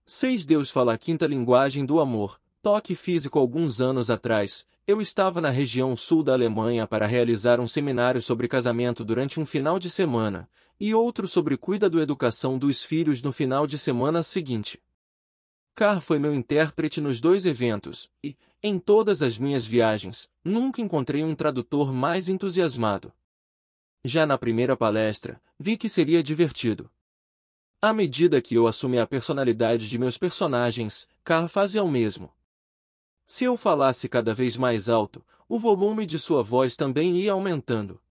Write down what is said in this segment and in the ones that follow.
6 Deus fala a quinta linguagem do amor. Toque físico. Alguns anos atrás, eu estava na região sul da Alemanha para realizar um seminário sobre casamento durante um final de semana, e outro sobre cuidado e educação dos filhos no final de semana seguinte. Carr foi meu intérprete nos dois eventos, e, em todas as minhas viagens, nunca encontrei um tradutor mais entusiasmado. Já na primeira palestra, vi que seria divertido. À medida que eu assumia a personalidade de meus personagens, Carr fazia o mesmo. Se eu falasse cada vez mais alto, o volume de sua voz também ia aumentando.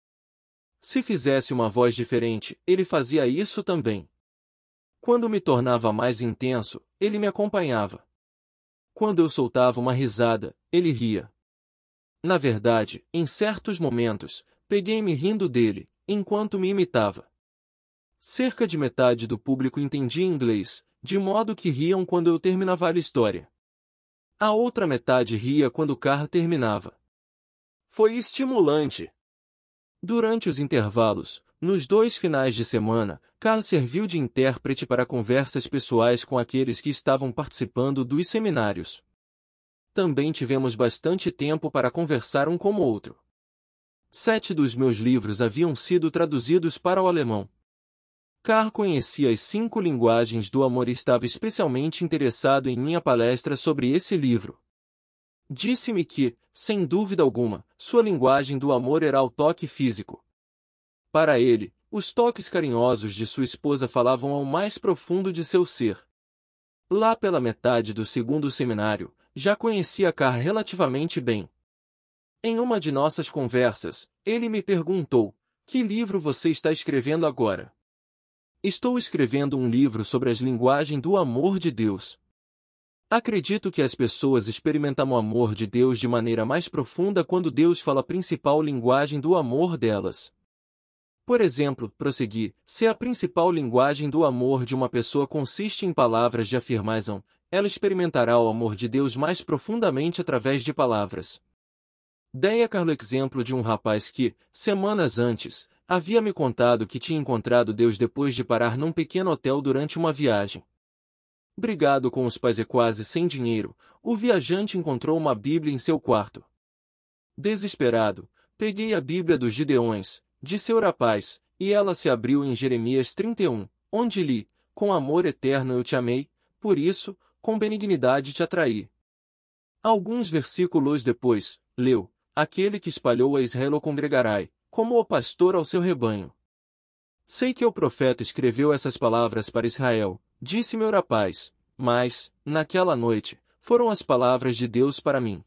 Se fizesse uma voz diferente, ele fazia isso também. Quando me tornava mais intenso, ele me acompanhava. Quando eu soltava uma risada, ele ria. Na verdade, em certos momentos, peguei-me rindo dele, enquanto me imitava. Cerca de metade do público entendia inglês, de modo que riam quando eu terminava a história. A outra metade ria quando Carr terminava. Foi estimulante. Durante os intervalos, nos 2 finais de semana, Carr serviu de intérprete para conversas pessoais com aqueles que estavam participando dos seminários. Também tivemos bastante tempo para conversar um com o outro. 7 dos meus livros haviam sido traduzidos para o alemão. Carr conhecia as 5 linguagens do amor e estava especialmente interessado em minha palestra sobre esse livro. Disse-me que, sem dúvida alguma, sua linguagem do amor era o toque físico. Para ele, os toques carinhosos de sua esposa falavam ao mais profundo de seu ser. Lá pela metade do segundo seminário, já conhecia Carr relativamente bem. Em uma de nossas conversas, ele me perguntou: "Que livro você está escrevendo agora?" "Estou escrevendo um livro sobre as linguagens do amor de Deus. Acredito que as pessoas experimentam o amor de Deus de maneira mais profunda quando Deus fala a principal linguagem do amor delas. Por exemplo, prossegui, se a principal linguagem do amor de uma pessoa consiste em palavras de afirmação, ela experimentará o amor de Deus mais profundamente através de palavras." Dei a Carl o exemplo de um rapaz que, semanas antes, havia me contado que tinha encontrado Deus depois de parar num pequeno hotel durante uma viagem. Brigado com os pais e quase sem dinheiro, o viajante encontrou uma Bíblia em seu quarto. Desesperado, peguei a Bíblia dos Gideões, disse o rapaz, e ela se abriu em Jeremias 31, onde li: "Com amor eterno eu te amei, por isso, com benignidade te atraí." Alguns versículos depois, leu: "Aquele que espalhou a Israel o congregará, como o pastor ao seu rebanho." Sei que o profeta escreveu essas palavras para Israel, disse meu rapaz, mas, naquela noite, foram as palavras de Deus para mim.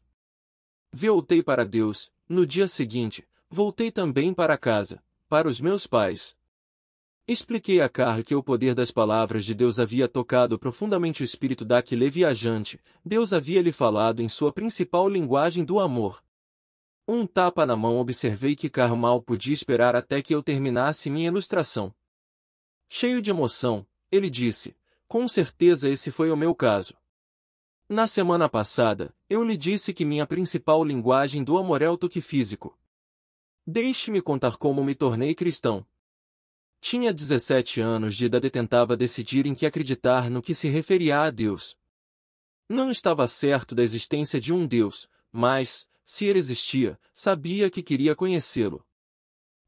Voltei para Deus, no dia seguinte, voltei também para casa, para os meus pais. Expliquei a Carr que o poder das palavras de Deus havia tocado profundamente o espírito daquele viajante, Deus havia lhe falado em sua principal linguagem do amor. Um tapa na mão. Observei que Carr mal podia esperar até que eu terminasse minha ilustração. Cheio de emoção, ele disse: "Com certeza esse foi o meu caso. Na semana passada, eu lhe disse que minha principal linguagem do amor é o toque físico. Deixe-me contar como me tornei cristão. Tinha 17 anos de idade e tentava decidir em que acreditar no que se referia a Deus. Não estava certo da existência de um Deus, mas, se ele existia, sabia que queria conhecê-lo.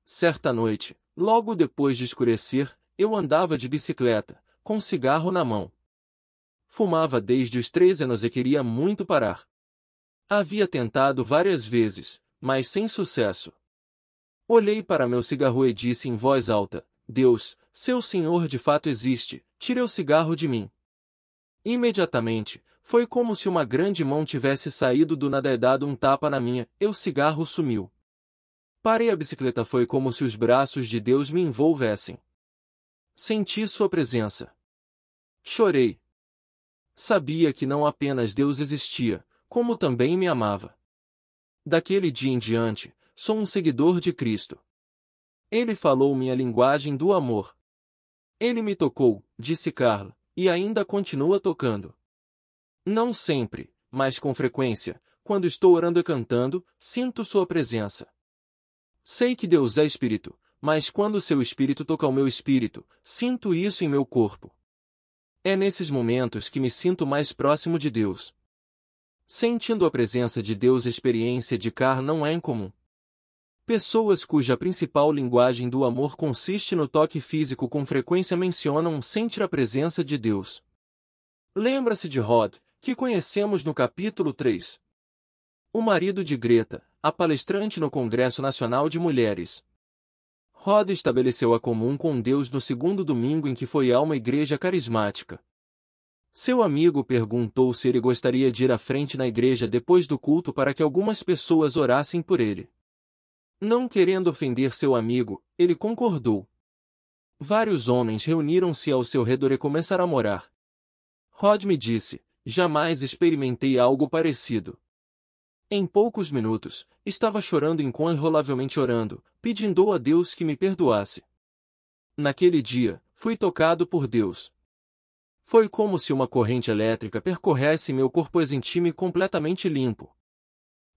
Certa noite, logo depois de escurecer, eu andava de bicicleta, com um cigarro na mão. Fumava desde os 13 anos e queria muito parar. Havia tentado várias vezes, mas sem sucesso. Olhei para meu cigarro e disse em voz alta: "Deus, seu Senhor de fato existe, tire o cigarro de mim." Imediatamente, foi como se uma grande mão tivesse saído do nada e dado um tapa na minha, e o cigarro sumiu. Parei a bicicleta. Foi como se os braços de Deus me envolvessem. Senti sua presença. Chorei. Sabia que não apenas Deus existia, como também me amava. Daquele dia em diante, sou um seguidor de Cristo. Ele falou minha linguagem do amor. Ele me tocou, disse Carl, e ainda continua tocando. Não sempre, mas com frequência, quando estou orando e cantando, sinto sua presença. Sei que Deus é espírito, mas quando seu espírito toca o meu espírito, sinto isso em meu corpo. É nesses momentos que me sinto mais próximo de Deus. Sentindo a presença de Deus, a experiência de Car não é incomum. Pessoas cuja principal linguagem do amor consiste no toque físico com frequência mencionam sentir a presença de Deus. Lembra-se de Rod, que conhecemos no capítulo 3. O marido de Greta, a palestrante no Congresso Nacional de Mulheres. Rod estabeleceu a comum com Deus no segundo domingo em que foi a uma igreja carismática. Seu amigo perguntou se ele gostaria de ir à frente na igreja depois do culto para que algumas pessoas orassem por ele. Não querendo ofender seu amigo, ele concordou. Vários homens reuniram-se ao seu redor e começaram a morar. Rod me disse: jamais experimentei algo parecido. Em poucos minutos, estava chorando incontrolavelmente orando, pedindo a Deus que me perdoasse. Naquele dia, fui tocado por Deus. Foi como se uma corrente elétrica percorresse meu corpo e senti-me completamente limpo.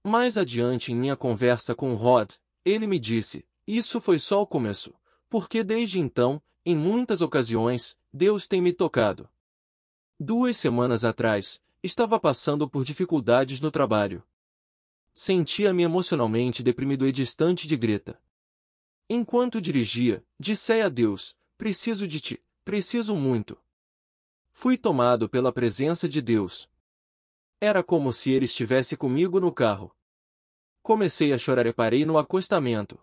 Mais adiante em minha conversa com Rod, ele me disse: isso foi só o começo, porque desde então, em muitas ocasiões, Deus tem me tocado. 2 semanas atrás, estava passando por dificuldades no trabalho. Sentia-me emocionalmente deprimido e distante de Greta. Enquanto dirigia, disse a Deus: preciso de ti, preciso muito. Fui tomado pela presença de Deus. Era como se ele estivesse comigo no carro. Comecei a chorar e parei no acostamento.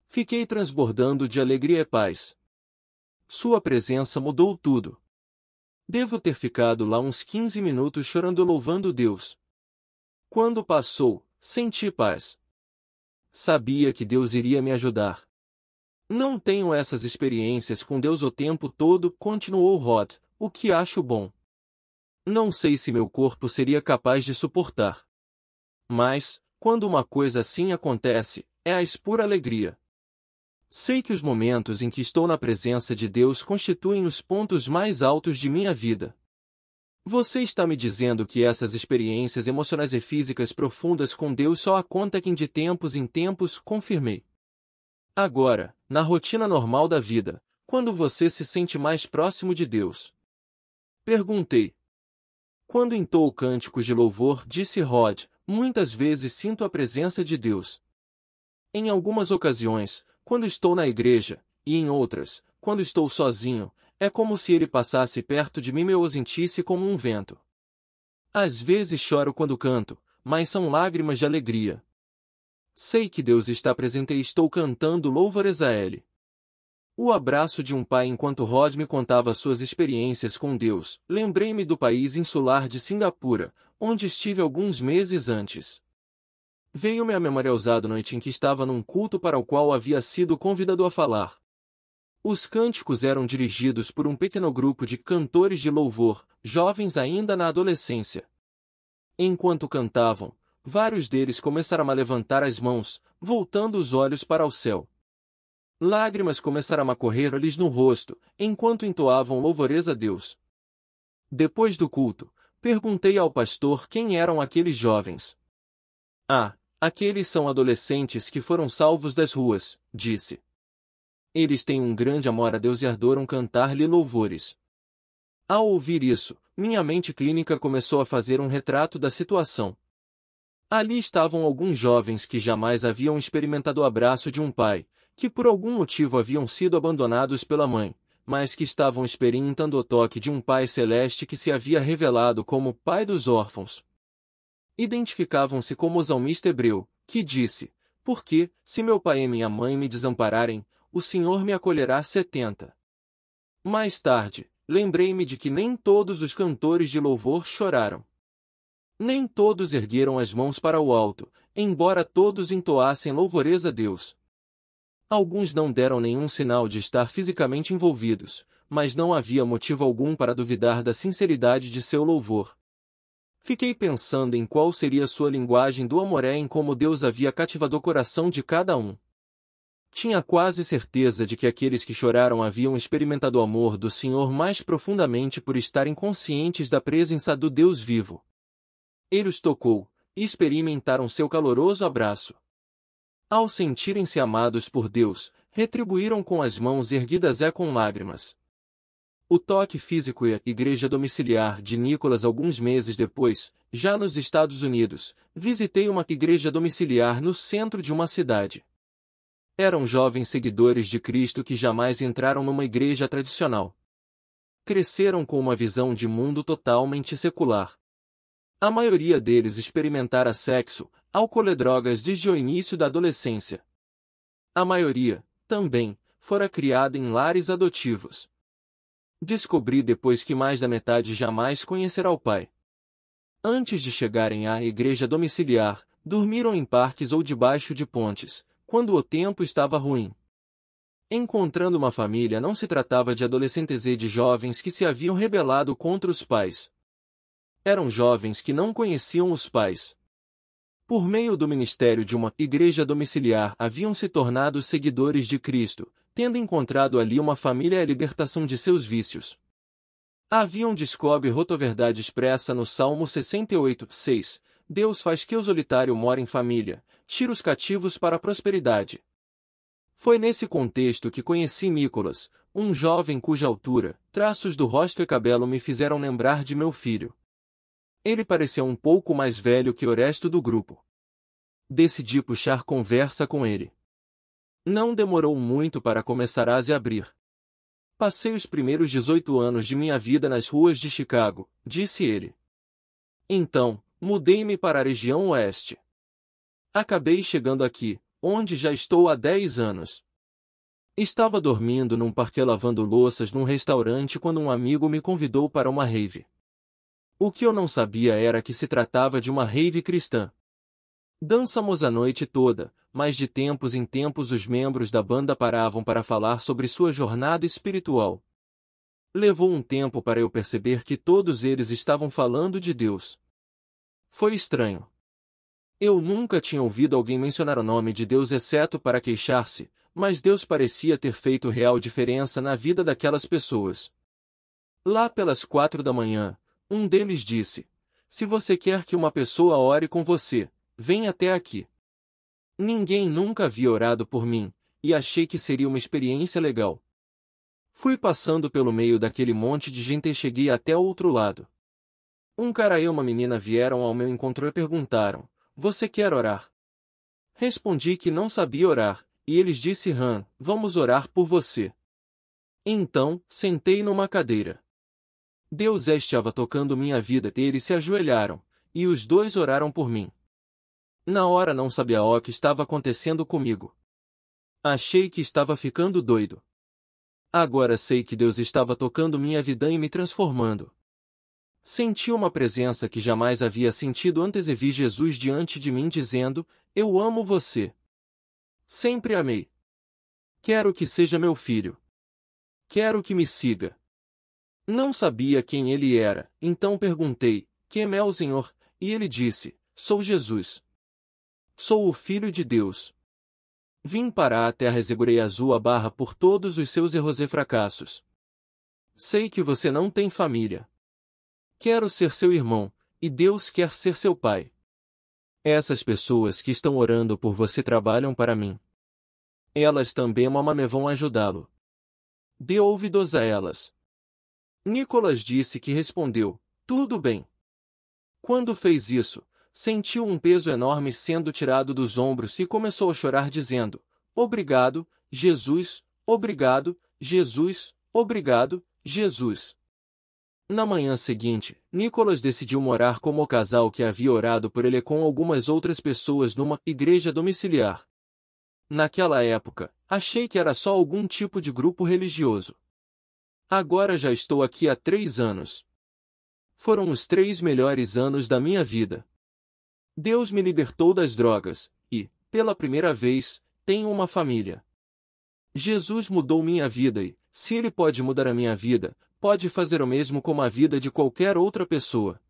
Fiquei transbordando de alegria e paz. Sua presença mudou tudo. Devo ter ficado lá uns 15 minutos chorando e louvando Deus. Quando passou, senti paz. Sabia que Deus iria me ajudar. Não tenho essas experiências com Deus o tempo todo, continuou Rod, o que acho bom. Não sei se meu corpo seria capaz de suportar. Mas, quando uma coisa assim acontece, é a pura alegria. Sei que os momentos em que estou na presença de Deus constituem os pontos mais altos de minha vida. Você está me dizendo que essas experiências emocionais e físicas profundas com Deus só acontecem de tempos em tempos, confirmei. Agora, na rotina normal da vida, quando você se sente mais próximo de Deus? Perguntei. Quando entoo cânticos de louvor, disse Rod, muitas vezes sinto a presença de Deus. Em algumas ocasiões, quando estou na igreja, e em outras, quando estou sozinho, é como se ele passasse perto de mim e eu sentisse como um vento. Às vezes choro quando canto, mas são lágrimas de alegria. Sei que Deus está presente e estou cantando louvores a Ele. O abraço de um pai enquanto Rod me contava suas experiências com Deus. Lembrei-me do país insular de Singapura, onde estive alguns meses antes. Veio-me à memória a ousada noite em que estava num culto para o qual havia sido convidado a falar. Os cânticos eram dirigidos por um pequeno grupo de cantores de louvor, jovens ainda na adolescência. Enquanto cantavam, vários deles começaram a levantar as mãos, voltando os olhos para o céu. Lágrimas começaram a correr-lhes no rosto, enquanto entoavam louvores a Deus. Depois do culto, perguntei ao pastor quem eram aqueles jovens. Ah, aqueles são adolescentes que foram salvos das ruas, disse. Eles têm um grande amor a Deus e adoram cantar-lhe louvores. Ao ouvir isso, minha mente clínica começou a fazer um retrato da situação. Ali estavam alguns jovens que jamais haviam experimentado o abraço de um pai, que por algum motivo haviam sido abandonados pela mãe, mas que estavam experimentando o toque de um Pai Celeste que se havia revelado como Pai dos órfãos. Identificavam-se como o salmista hebreu, que disse: porque, se meu pai e minha mãe me desampararem, o Senhor me acolherá 70. Mais tarde, lembrei-me de que nem todos os cantores de louvor choraram. Nem todos ergueram as mãos para o alto, embora todos entoassem louvores a Deus. Alguns não deram nenhum sinal de estar fisicamente envolvidos, mas não havia motivo algum para duvidar da sinceridade de seu louvor. Fiquei pensando em qual seria sua linguagem do amor e em como Deus havia cativado o coração de cada um. Tinha quase certeza de que aqueles que choraram haviam experimentado o amor do Senhor mais profundamente por estarem conscientes da presença do Deus vivo. Ele os tocou, e experimentaram seu caloroso abraço. Ao sentirem-se amados por Deus, retribuíram com as mãos erguidas e com lágrimas. O toque físico e a igreja domiciliar de Nicholas. Alguns meses depois, já nos Estados Unidos, visitei uma igreja domiciliar no centro de uma cidade. Eram jovens seguidores de Cristo que jamais entraram numa igreja tradicional. Cresceram com uma visão de mundo totalmente secular. A maioria deles experimentara sexo, álcool e drogas desde o início da adolescência. A maioria, também, fora criada em lares adotivos. Descobri depois que mais da metade jamais conhecerá o pai. Antes de chegarem à igreja domiciliar, dormiram em parques ou debaixo de pontes, quando o tempo estava ruim. Encontrando uma família, não se tratava de adolescentes e de jovens que se haviam rebelado contra os pais. Eram jovens que não conheciam os pais. Por meio do ministério de uma igreja domiciliar, haviam se tornado seguidores de Cristo, tendo encontrado ali uma família e a libertação de seus vícios. Haviam descoberto a verdade expressa no Salmo 68:6. Deus faz que o solitário more em família, tira os cativos para a prosperidade. Foi nesse contexto que conheci Nicholas, um jovem cuja altura, traços do rosto e cabelo me fizeram lembrar de meu filho. Ele parecia um pouco mais velho que o resto do grupo. Decidi puxar conversa com ele. Não demorou muito para começar a se abrir. Passei os primeiros 18 anos de minha vida nas ruas de Chicago, disse ele. Então, mudei-me para a região oeste. Acabei chegando aqui, onde já estou há 10 anos. Estava dormindo num parque lavando louças num restaurante quando um amigo me convidou para uma rave. O que eu não sabia era que se tratava de uma rave cristã. Dançamos a noite toda, mas de tempos em tempos os membros da banda paravam para falar sobre sua jornada espiritual. Levou um tempo para eu perceber que todos eles estavam falando de Deus. Foi estranho. Eu nunca tinha ouvido alguém mencionar o nome de Deus exceto para queixar-se, mas Deus parecia ter feito real diferença na vida daquelas pessoas. Lá pelas 4 da manhã, um deles disse: "Se você quer que uma pessoa ore com você, vem até aqui." Ninguém nunca havia orado por mim, e achei que seria uma experiência legal. Fui passando pelo meio daquele monte de gente e cheguei até o outro lado. Um cara e uma menina vieram ao meu encontro e perguntaram: "Você quer orar?" Respondi que não sabia orar, e eles disseram: "Vamos orar por você." Então, sentei numa cadeira. Deus estava tocando minha vida e eles se ajoelharam, e os dois oraram por mim. Na hora não sabia o que estava acontecendo comigo. Achei que estava ficando doido. Agora sei que Deus estava tocando minha vida e me transformando. Senti uma presença que jamais havia sentido antes e vi Jesus diante de mim dizendo: "Eu amo você. Sempre amei. Quero que seja meu filho. Quero que me siga." Não sabia quem ele era, então perguntei: "Quem é o Senhor?" E ele disse: "Sou Jesus. Sou o Filho de Deus. Vim para a terra e segurei a sua barra por todos os seus erros e fracassos. Sei que você não tem família. Quero ser seu irmão, e Deus quer ser seu pai. Essas pessoas que estão orando por você trabalham para mim. Elas também me vão ajudá-lo. Dê ouvidos a elas." Nicholas disse que respondeu: "Tudo bem." Quando fez isso, sentiu um peso enorme sendo tirado dos ombros e começou a chorar dizendo: "Obrigado, Jesus, obrigado, Jesus, obrigado, Jesus." Na manhã seguinte, Nicholas decidiu morar como o casal que havia orado por ele com algumas outras pessoas numa igreja domiciliar. Naquela época, achei que era só algum tipo de grupo religioso. Agora já estou aqui há 3 anos. Foram os 3 melhores anos da minha vida. Deus me libertou das drogas, e, pela primeira vez, tenho uma família. Jesus mudou minha vida e, se Ele pode mudar a minha vida, pode fazer o mesmo com a vida de qualquer outra pessoa.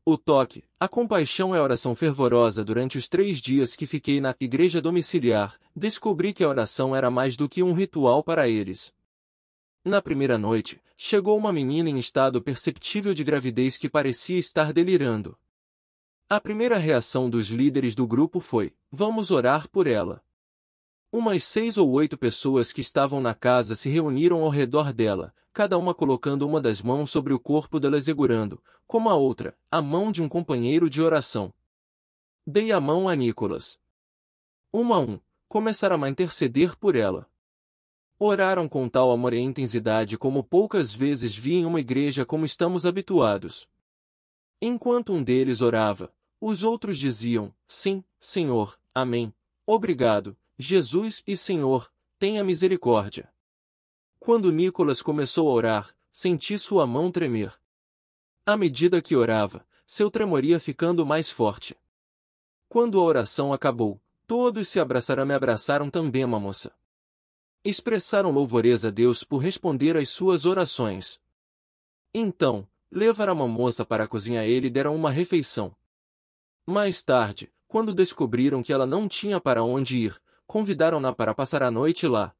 O toque, a compaixão e a oração fervorosa. Durante os 3 dias que fiquei na igreja domiciliar, descobri que a oração era mais do que um ritual para eles. Na primeira noite, chegou uma menina em estado perceptível de gravidez que parecia estar delirando. A primeira reação dos líderes do grupo foi: "Vamos orar por ela." Umas 6 ou 8 pessoas que estavam na casa se reuniram ao redor dela, cada uma colocando uma das mãos sobre o corpo dela e segurando, como a outra, a mão de um companheiro de oração. Dei a mão a Nicholas. Um a um, começaram a interceder por ela. Oraram com tal amor e intensidade como poucas vezes vi em uma igreja como estamos habituados. Enquanto um deles orava, os outros diziam, sim, Senhor, amém, obrigado, Jesus e Senhor, tenha misericórdia. Quando Nicholas começou a orar, senti sua mão tremer. À medida que orava, seu tremor ia ficando mais forte. Quando a oração acabou, todos se abraçaram e me abraçaram também, uma moça. Expressaram louvores a Deus por responder às suas orações. Então, levaram a moça para a cozinha e lhe deram uma refeição. Mais tarde, quando descobriram que ela não tinha para onde ir, convidaram-na para passar a noite lá.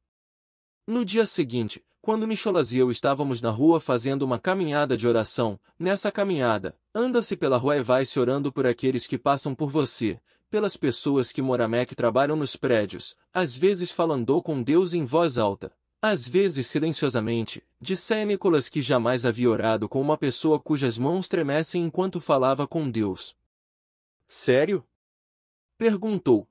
No dia seguinte, quando Nicholas e eu estávamos na rua fazendo uma caminhada de oração, nessa caminhada, anda-se pela rua e vai-se orando por aqueles que passam por você, pelas pessoas que moram e que trabalham nos prédios, às vezes falando com Deus em voz alta, às vezes silenciosamente, disse a Nicholas que jamais havia orado com uma pessoa cujas mãos tremessem enquanto falava com Deus. Sério? Perguntou.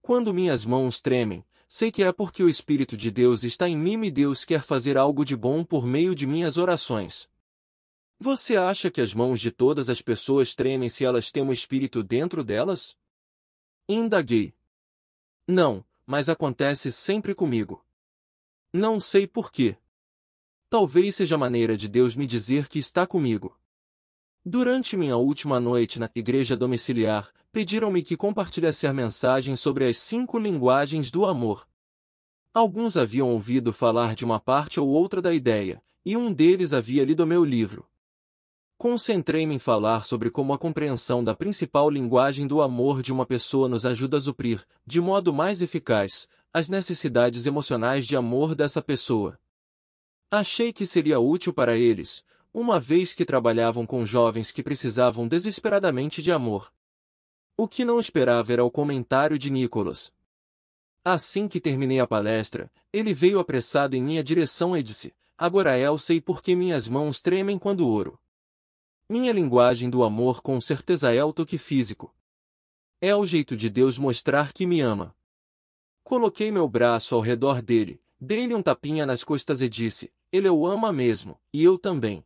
Quando minhas mãos tremem, sei que é porque o Espírito de Deus está em mim e Deus quer fazer algo de bom por meio de minhas orações. Você acha que as mãos de todas as pessoas tremem se elas têm um Espírito dentro delas? Indaguei. Não, mas acontece sempre comigo. Não sei por quê. Talvez seja a maneira de Deus me dizer que está comigo. Durante minha última noite na igreja domiciliar, pediram-me que compartilhasse a mensagem sobre as 5 linguagens do amor. Alguns haviam ouvido falar de uma parte ou outra da ideia, e um deles havia lido meu livro. Concentrei-me em falar sobre como a compreensão da principal linguagem do amor de uma pessoa nos ajuda a suprir, de modo mais eficaz, as necessidades emocionais de amor dessa pessoa. Achei que seria útil para eles, uma vez que trabalhavam com jovens que precisavam desesperadamente de amor. O que não esperava era o comentário de Nicholas. Assim que terminei a palestra, ele veio apressado em minha direção e disse, agora eu sei por que minhas mãos tremem quando oro. Minha linguagem do amor com certeza é o toque físico. É o jeito de Deus mostrar que me ama. Coloquei meu braço ao redor dele, dei-lhe um tapinha nas costas e disse, ele o ama mesmo, e eu também.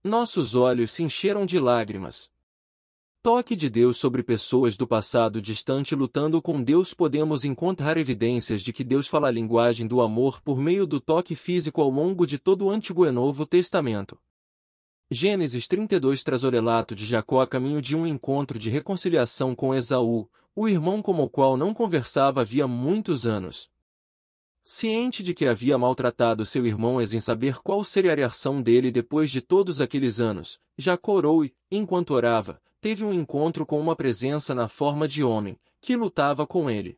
Nossos olhos se encheram de lágrimas. Toque de Deus sobre pessoas do passado distante lutando com Deus. Podemos encontrar evidências de que Deus fala a linguagem do amor por meio do toque físico ao longo de todo o Antigo e Novo Testamento. Gênesis 32 traz o relato de Jacó a caminho de um encontro de reconciliação com Esaú, o irmão com o qual não conversava havia muitos anos. Ciente de que havia maltratado seu irmão sem saber qual seria a reação dele depois de todos aqueles anos, Jacó orou e, enquanto orava, teve um encontro com uma presença na forma de homem, que lutava com ele.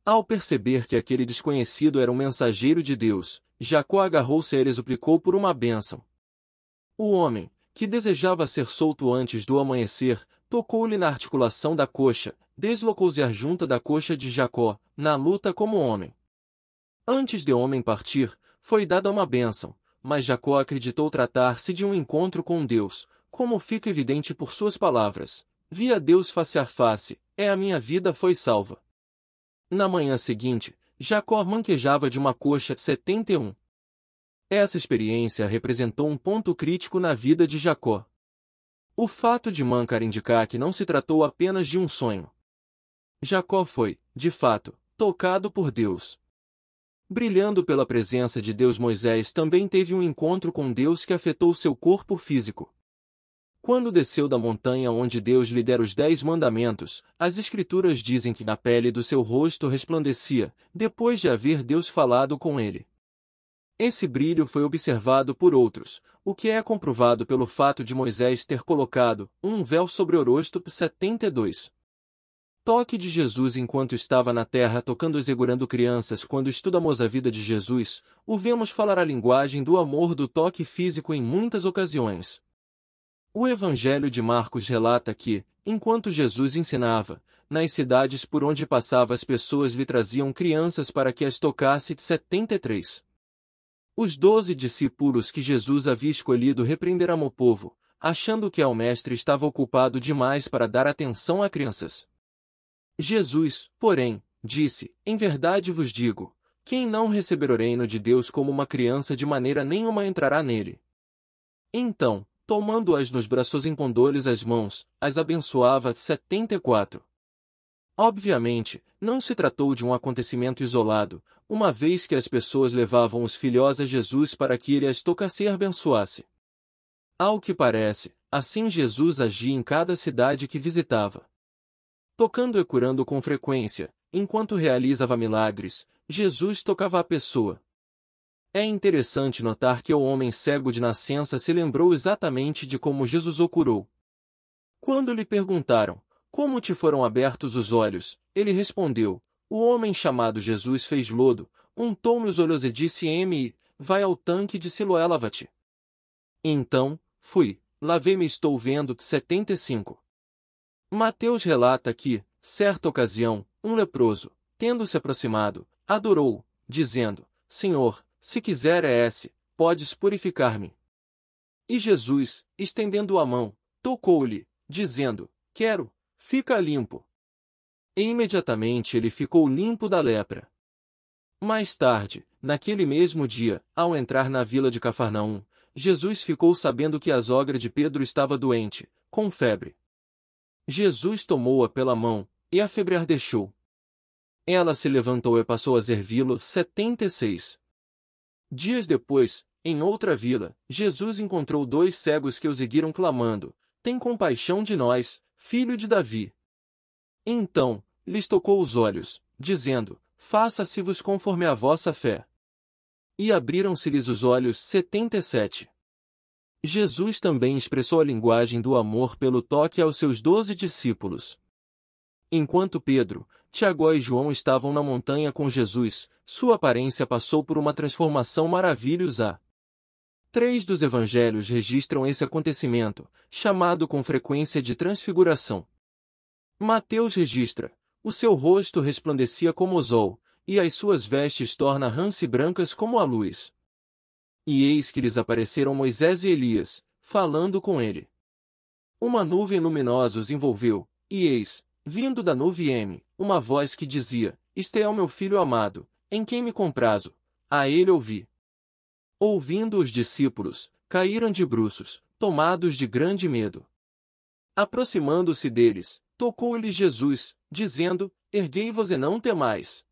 Ao perceber que aquele desconhecido era um mensageiro de Deus, Jacó agarrou-se a ele e suplicou por uma bênção. O homem, que desejava ser solto antes do amanhecer, tocou-lhe na articulação da coxa, deslocou-se a junta da coxa de Jacó, na luta como homem. Antes de o homem partir, foi dada uma bênção, mas Jacó acreditou tratar-se de um encontro com Deus, como fica evidente por suas palavras. Vi a Deus face a face, a minha vida foi salva. Na manhã seguinte, Jacó manquejava de uma coxa de 71. Essa experiência representou um ponto crítico na vida de Jacó. O fato de mancar indica que não se tratou apenas de um sonho. Jacó foi, de fato, tocado por Deus. Brilhando pela presença de Deus, Moisés também teve um encontro com Deus que afetou seu corpo físico. Quando desceu da montanha onde Deus lhe dera os 10 mandamentos, as Escrituras dizem que na pele do seu rosto resplandecia, depois de haver Deus falado com ele. Esse brilho foi observado por outros, o que é comprovado pelo fato de Moisés ter colocado um véu sobre o rosto. 72. Toque de Jesus enquanto estava na terra tocando e segurando crianças. Quando estudamos a vida de Jesus, o vemos falar a linguagem do amor do toque físico em muitas ocasiões. O Evangelho de Marcos relata que, enquanto Jesus ensinava, nas cidades por onde passava as pessoas lhe traziam crianças para que as tocasse. 73. Os 12 discípulos que Jesus havia escolhido repreenderam o povo, achando que o mestre estava ocupado demais para dar atenção a crianças. Jesus, porém, disse: Em verdade vos digo, quem não receber o reino de Deus como uma criança de maneira nenhuma entrará nele. Então, tomando-as nos braços, impondo-lhes as mãos, as abençoava. 74. Obviamente, não se tratou de um acontecimento isolado, uma vez que as pessoas levavam os filhos a Jesus para que ele as tocasse e abençoasse. Ao que parece, assim Jesus agia em cada cidade que visitava. Tocando e curando com frequência, enquanto realizava milagres, Jesus tocava a pessoa. É interessante notar que o homem cego de nascença se lembrou exatamente de como Jesus o curou. Quando lhe perguntaram: Como te foram abertos os olhos? Ele respondeu: O homem chamado Jesus fez lodo, untou-me os olhos e disse-me: Vai ao tanque de Siloé, lava-te. Então, fui, lavei-me e estou vendo. 75. Mateus relata que, certa ocasião, um leproso, tendo se aproximado, adorou-o, dizendo: Senhor, se quiseres, podes purificar-me. E Jesus, estendendo a mão, tocou-lhe, dizendo: Quero, fica limpo. E imediatamente ele ficou limpo da lepra. Mais tarde, naquele mesmo dia, ao entrar na vila de Cafarnaum, Jesus ficou sabendo que a sogra de Pedro estava doente, com febre. Jesus tomou-a pela mão, e a febre a deixou. Ela se levantou e passou a servi-lo. 76. Dias depois, em outra vila, Jesus encontrou 2 cegos que o seguiram clamando: Tem compaixão de nós, filho de Davi. Então, lhes tocou os olhos, dizendo: Faça-se-vos conforme a vossa fé. E abriram-se-lhes os olhos. 77. Jesus também expressou a linguagem do amor pelo toque aos seus 12 discípulos. Enquanto Pedro, Tiago e João estavam na montanha com Jesus, sua aparência passou por uma transformação maravilhosa. 3 dos evangelhos registram esse acontecimento, chamado com frequência de transfiguração. Mateus registra: o seu rosto resplandecia como o sol, e as suas vestes tornam-se brancas como a luz. E eis que lhes apareceram Moisés e Elias, falando com ele. Uma nuvem luminosa os envolveu, e eis, vindo da nuvem, uma voz que dizia: Este é o meu filho amado, em quem me comprazo, a ele ouvi. Ouvindo os discípulos, caíram de bruços, tomados de grande medo. Aproximando-se deles, tocou-lhes Jesus, dizendo: Erguei-vos e não temais.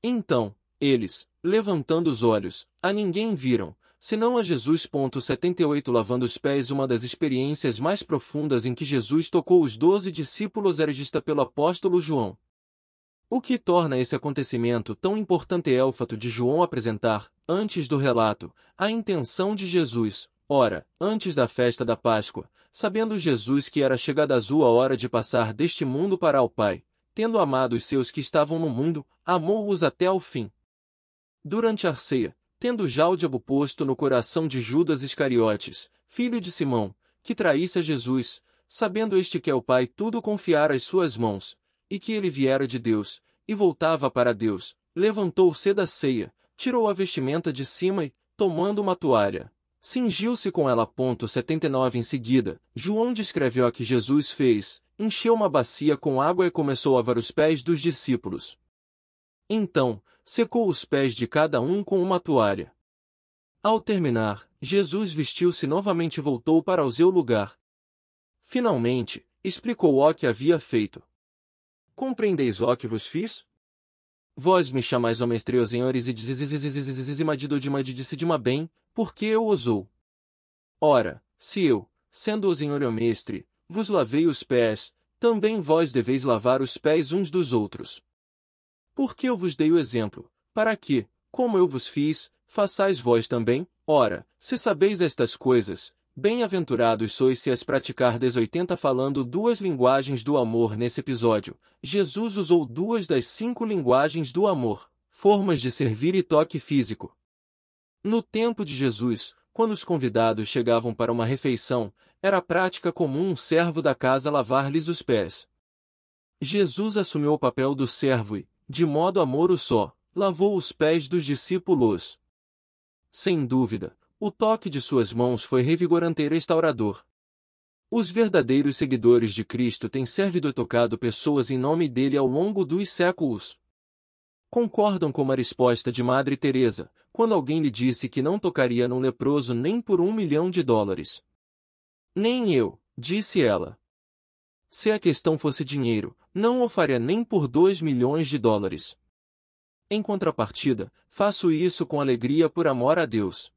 Então, eles, levantando os olhos, a ninguém viram, senão a Jesus. 78 Lavando os pés. Uma das experiências mais profundas em que Jesus tocou os 12 discípulos era vista pelo apóstolo João. O que torna esse acontecimento tão importante é o fato de João apresentar, antes do relato, a intenção de Jesus. Ora, antes da festa da Páscoa, sabendo Jesus que era chegada a sua hora de passar deste mundo para o Pai, tendo amado os seus que estavam no mundo, amou-os até ao fim. Durante a ceia, tendo já o diabo posto no coração de Judas Iscariotes, filho de Simão, que traísse a Jesus, sabendo este que é o Pai tudo confiara às suas mãos, e que ele viera de Deus, e voltava para Deus, levantou-se da ceia, tirou a vestimenta de cima e, tomando uma toalha, cingiu-se com ela. 79 Em seguida, João descreveu o que Jesus fez, encheu uma bacia com água e começou a lavar os pés dos discípulos. Então, secou os pés de cada um com uma toalha. Ao terminar, Jesus vestiu-se novamente e voltou para o seu lugar. Finalmente, explicou o que havia feito. Compreendeis o que vos fiz? Vós me chamais homens treos senhores e dizes madido de uma bem, porque eu osou. Ora, se eu, sendo o senhor e o mestre, vos lavei os pés, também vós deveis lavar os pés uns dos outros. Porque eu vos dei o exemplo, para que, como eu vos fiz, façais vós também. Ora, se sabeis estas coisas, bem-aventurados sois se as praticardes. 80 Falando 2 linguagens do amor. Nesse episódio, Jesus usou 2 das 5 linguagens do amor, formas de servir e toque físico. No tempo de Jesus, quando os convidados chegavam para uma refeição, era prática comum um servo da casa lavar-lhes os pés. Jesus assumiu o papel do servo e, de modo amoroso só, lavou os pés dos discípulos. Sem dúvida, o toque de suas mãos foi revigorante e restaurador. Os verdadeiros seguidores de Cristo têm servido e tocado pessoas em nome dele ao longo dos séculos. Concordam com a resposta de Madre Teresa, quando alguém lhe disse que não tocaria num leproso nem por $1.000.000. Nem eu, disse ela. Se a questão fosse dinheiro, não o faria nem por $2.000.000. Em contrapartida, faço isso com alegria por amor a Deus.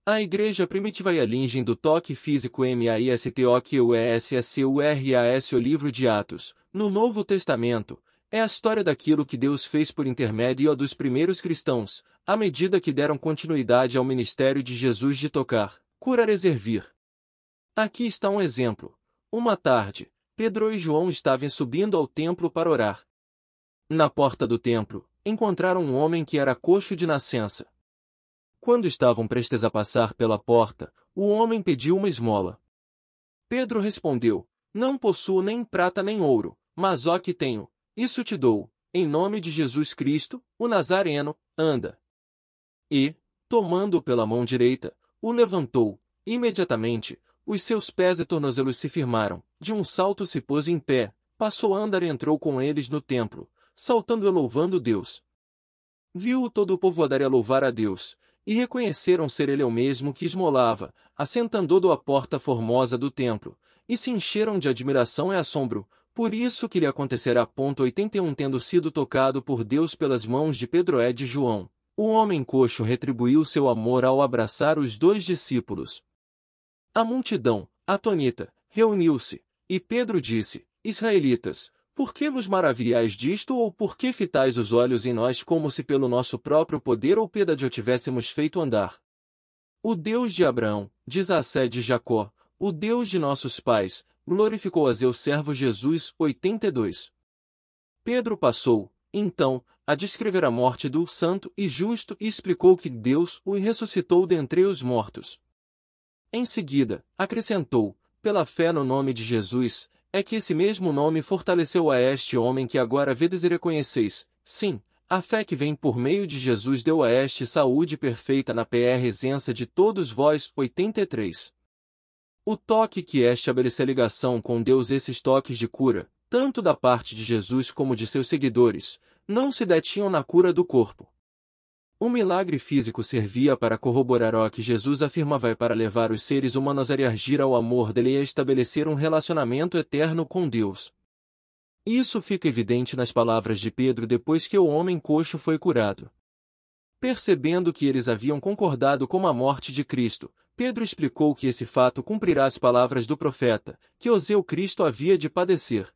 A Igreja Primitiva e a linhagem do toque físico MAISTOQUESSURAS. O livro de Atos, no Novo Testamento, é a história daquilo que Deus fez por intermédio dos primeiros cristãos, à medida que deram continuidade ao ministério de Jesus de tocar, curar e servir. Aqui está um exemplo. Uma tarde, Pedro e João estavam subindo ao templo para orar. Na porta do templo, encontraram um homem que era coxo de nascença. Quando estavam prestes a passar pela porta, o homem pediu uma esmola. Pedro respondeu: Não possuo nem prata nem ouro, mas o que tenho, isso te dou. Em nome de Jesus Cristo, o Nazareno, anda. E, tomando-o pela mão direita, o levantou. Imediatamente, os seus pés e tornozelos se firmaram. De um salto se pôs em pé, passou a andar e entrou com eles no templo, saltando e louvando Deus. Viu todo o povo andar e a louvar a Deus, e reconheceram ser ele o mesmo que esmolava, assentando à porta formosa do templo, e se encheram de admiração e assombro, por isso que lhe acontecerá. 81 Tendo sido tocado por Deus pelas mãos de Pedro e de João, o homem coxo retribuiu seu amor ao abraçar os dois discípulos. A multidão, atônita, reuniu-se, e Pedro disse: Israelitas, por que vos maravilhais disto ou por que fitais os olhos em nós como se pelo nosso próprio poder ou piedade o tivéssemos feito andar? O Deus de Abraão, de Isaque e de Jacó, o Deus de nossos pais, glorificou a seu servo Jesus. 82. Pedro passou, então, a descrever a morte do santo e justo e explicou que Deus o ressuscitou dentre os mortos. Em seguida, acrescentou: pela fé no nome de Jesus, é que esse mesmo nome fortaleceu a este homem que agora vedes e reconheceis. Sim, a fé que vem por meio de Jesus deu a este saúde perfeita na presença de todos vós. 83. O toque que estabelece a ligação com Deus. Esses toques de cura, tanto da parte de Jesus como de seus seguidores, não se detinham na cura do corpo. O milagre físico servia para corroborar o que Jesus afirmava e para levar os seres humanos a reagir ao amor dele e a estabelecer um relacionamento eterno com Deus. Isso fica evidente nas palavras de Pedro depois que o homem coxo foi curado. Percebendo que eles haviam concordado com a morte de Cristo, Pedro explicou que esse fato cumprirá as palavras do profeta, que o seu Cristo havia de padecer.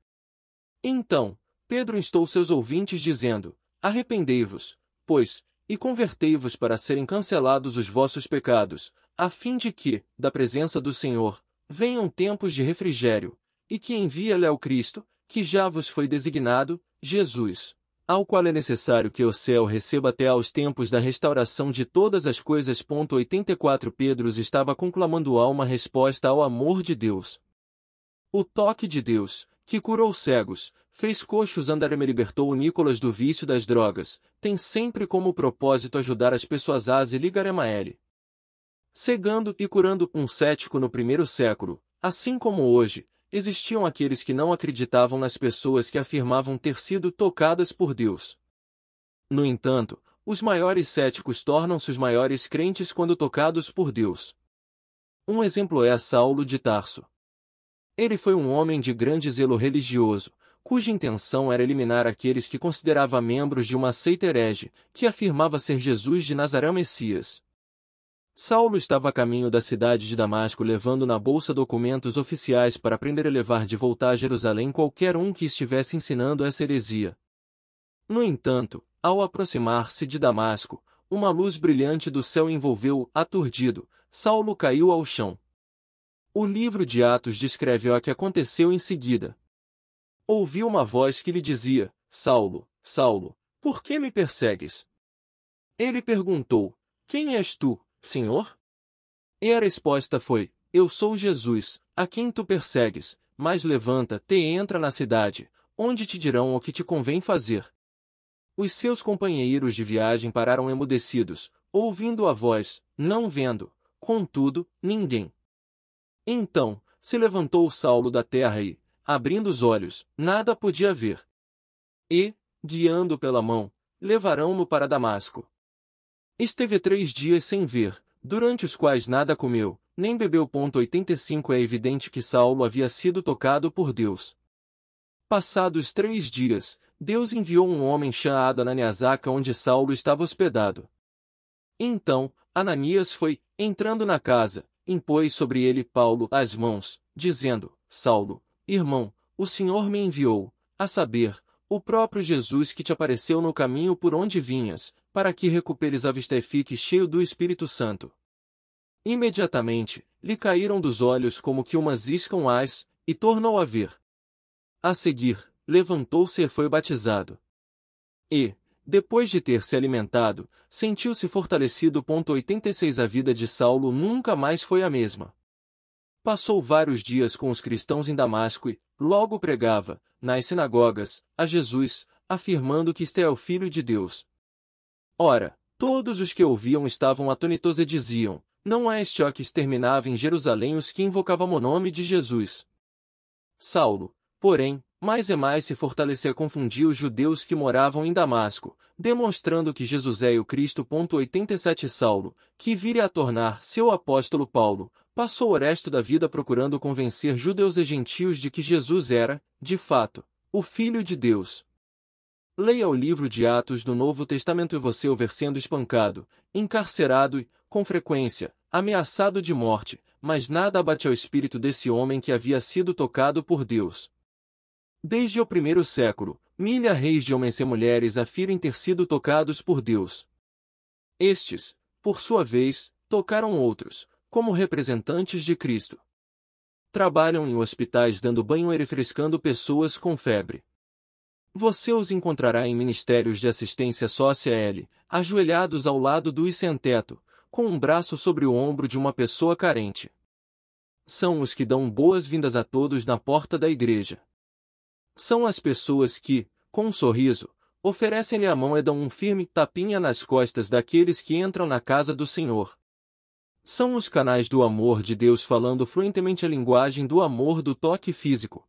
Então, Pedro instou seus ouvintes dizendo: Arrependei-vos, pois, e convertei-vos para serem cancelados os vossos pecados, a fim de que, da presença do Senhor, venham tempos de refrigério, e que envia-lhe ao Cristo, que já vos foi designado, Jesus, ao qual é necessário que o céu receba até aos tempos da restauração de todas as coisas. 84 Pedro estava conclamando uma resposta ao amor de Deus. O toque de Deus, que curou cegos, fez coxos andar e me libertou Nicolas do vício das drogas, tem sempre como propósito ajudar as pessoas a se ligarem a ele. Cegando e curando um cético no primeiro século, assim como hoje, existiam aqueles que não acreditavam nas pessoas que afirmavam ter sido tocadas por Deus. No entanto, os maiores céticos tornam-se os maiores crentes quando tocados por Deus. Um exemplo é Saulo de Tarso. Ele foi um homem de grande zelo religioso, cuja intenção era eliminar aqueles que considerava membros de uma seita herege, que afirmava ser Jesus de Nazaré Messias. Saulo estava a caminho da cidade de Damasco levando na bolsa documentos oficiais para prender e levar de volta a Jerusalém qualquer um que estivesse ensinando essa heresia. No entanto, ao aproximar-se de Damasco, uma luz brilhante do céu envolveu-o. Aturdido, Saulo caiu ao chão. O livro de Atos descreve o que aconteceu em seguida. Ouviu uma voz que lhe dizia: Saulo, Saulo, por que me persegues? Ele perguntou: Quem és tu, Senhor? E a resposta foi: Eu sou Jesus, a quem tu persegues, mas levanta-te e entra na cidade, onde te dirão o que te convém fazer. Os seus companheiros de viagem pararam emudecidos, ouvindo a voz, não vendo, contudo, ninguém. Então, se levantou Saulo da terra e, abrindo os olhos, nada podia ver. E, guiando pela mão, levarão-no para Damasco. Esteve 3 dias sem ver, durante os quais nada comeu, nem bebeu. 85 É evidente que Saulo havia sido tocado por Deus. Passados 3 dias, Deus enviou um homem chamado Ananias onde Saulo estava hospedado. Então, Ananias foi, entrando na casa, impôs sobre ele Paulo as mãos, dizendo, Saulo, irmão, o Senhor me enviou, a saber, o próprio Jesus que te apareceu no caminho por onde vinhas, para que recuperes a vista e fiques cheio do Espírito Santo. Imediatamente, lhe caíram dos olhos como que umas iscas, e tornou a ver. A seguir, levantou-se e foi batizado. E, depois de ter se alimentado, sentiu-se fortalecido. 86 A vida de Saulo nunca mais foi a mesma. Passou vários dias com os cristãos em Damasco e, logo pregava, nas sinagogas, a Jesus, afirmando que este é o Filho de Deus. Ora, todos os que ouviam estavam atônitos e diziam, não é este ó que exterminava em Jerusalém os que invocavam o nome de Jesus. Saulo, porém, mais e mais se fortalecia, confundia os judeus que moravam em Damasco, demonstrando que Jesus é o Cristo. 87 Saulo, que viria a tornar seu apóstolo Paulo, passou o resto da vida procurando convencer judeus e gentios de que Jesus era, de fato, o Filho de Deus. Leia o livro de Atos do Novo Testamento e você o ver sendo espancado, encarcerado e, com frequência, ameaçado de morte, mas nada abate ao espírito desse homem que havia sido tocado por Deus. Desde o primeiro século, milhares de homens e mulheres afirmam ter sido tocados por Deus. Estes, por sua vez, tocaram outros, como representantes de Cristo. Trabalham em hospitais dando banho e refrescando pessoas com febre. Você os encontrará em ministérios de assistência social, ajoelhados ao lado dos sem-teto, com um braço sobre o ombro de uma pessoa carente. São os que dão boas-vindas a todos na porta da igreja. São as pessoas que, com um sorriso, oferecem-lhe a mão e dão um firme tapinha nas costas daqueles que entram na casa do Senhor. São os canais do amor de Deus falando fluentemente a linguagem do amor do toque físico.